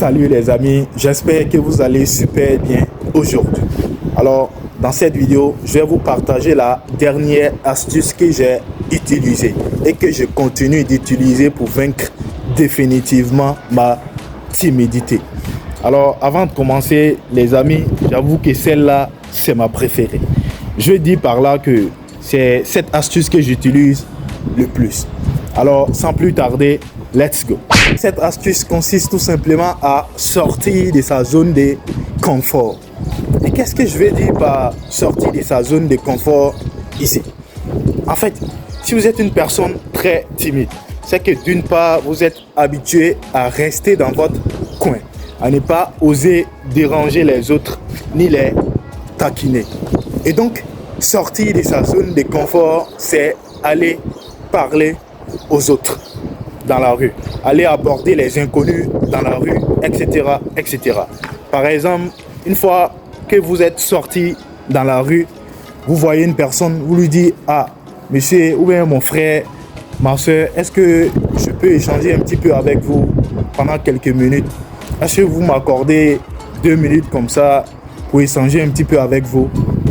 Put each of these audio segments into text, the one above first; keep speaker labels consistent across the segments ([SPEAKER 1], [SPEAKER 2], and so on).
[SPEAKER 1] Salut les amis, j'espère que vous allez super bien aujourd'hui. Alors, dans cette vidéo, je vais vous partager la dernière astuce que j'ai utilisée et que je continue d'utiliser pour vaincre définitivement ma timidité. Alors, avant de commencer, les amis, j'avoue que celle-là, c'est ma préférée. Je dis par là que c'est cette astuce que j'utilise le plus. Alors, sans plus tarder, let's go. Cette astuce consiste tout simplement à sortir de sa zone de confort. Et qu'est-ce que je veux dire par sortir de sa zone de confort ici? En fait, si vous êtes une personne très timide, c'est que d'une part, vous êtes habitué à rester dans votre coin, à ne pas oser déranger les autres ni les taquiner. Et donc, sortir de sa zone de confort, c'est aller parler aux autres dans la rue, aller aborder les inconnus dans la rue, etc., etc. Par exemple, une fois que vous êtes sorti dans la rue, vous voyez une personne, vous lui dites « Ah, monsieur ou bien mon frère, ma soeur, est-ce que je peux échanger un petit peu avec vous pendant quelques minutes? Est-ce que vous m'accordez 2 minutes comme ça pour échanger un petit peu avec vous ?»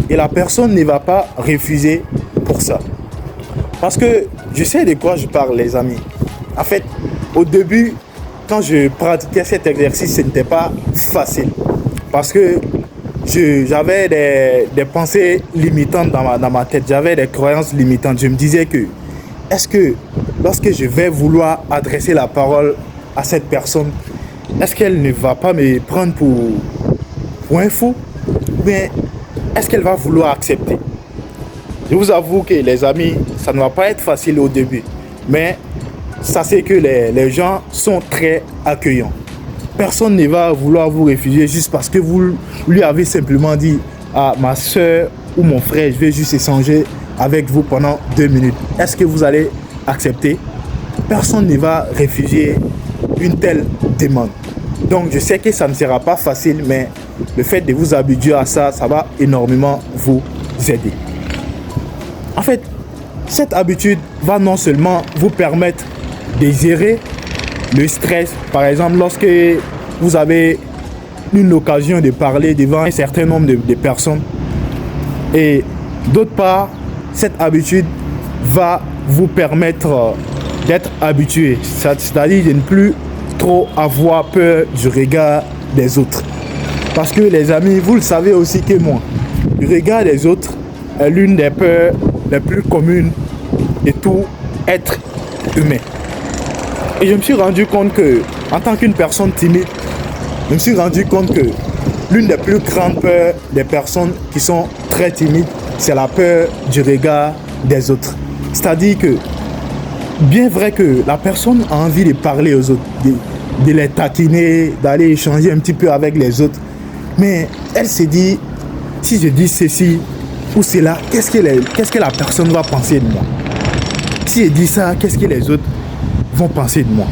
[SPEAKER 1] Et la personne ne va pas refuser pour ça. Parce que je sais de quoi je parle, les amis. En fait, au début, quand je pratiquais cet exercice, ce n'était pas facile. Parce que j'avais des pensées limitantes dans ma tête. J'avais des croyances limitantes. Je me disais que, est-ce que lorsque je vais vouloir adresser la parole à cette personne, est-ce qu'elle ne va pas me prendre pour un fou? Ou bien, est-ce qu'elle va vouloir accepter? Je vous avoue que les amis, ça ne va pas être facile au début. Mais sachez que les gens sont très accueillants. Personne ne va vouloir vous refuser juste parce que vous lui avez simplement dit « Ah, ma soeur ou mon frère, je vais juste échanger avec vous pendant 2 minutes. » Est-ce que vous allez accepter? Personne ne va refuser une telle demande. Donc, je sais que ça ne sera pas facile, mais le fait de vous habituer à ça, ça va énormément vous aider. En fait, cette habitude va non seulement vous permettre de gérer le stress. Par exemple, lorsque vous avez une occasion de parler devant un certain nombre de personnes. Et d'autre part, cette habitude va vous permettre d'être habitué. C'est-à-dire de ne plus trop avoir peur du regard des autres. Parce que les amis, vous le savez aussi que moi, le regard des autres est l'une des peurs les plus communes de tout être humain. Et je me suis rendu compte que, en tant qu'une personne timide, je me suis rendu compte que l'une des plus grandes peurs des personnes qui sont très timides, c'est la peur du regard des autres. C'est-à-dire que, bien vrai que la personne a envie de parler aux autres, de les taquiner, d'aller échanger un petit peu avec les autres, mais elle se dit, si je dis ceci ou cela, qu'est-ce que la personne va penser de moi? Si je dis ça, qu'est-ce que les autres vont penser de moi?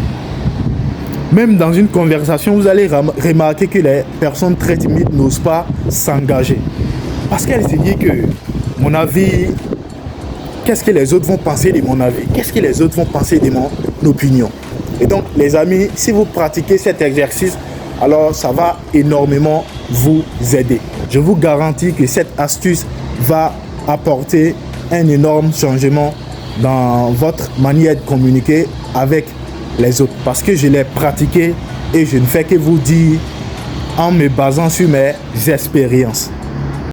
[SPEAKER 1] Même dans une conversation, vous allez remarquer que les personnes très timides n'osent pas s'engager. Parce qu'elles se disent que mon avis, qu'est-ce que les autres vont penser de mon avis? Qu'est-ce que les autres vont penser de mon opinion? Et donc, les amis, si vous pratiquez cet exercice, alors ça va énormément vous aider. Je vous garantis que cette astuce va apporter un énorme changement dans votre manière de communiquer avec les autres. Parce que je l'ai pratiqué et je ne fais que vous dire en me basant sur mes expériences.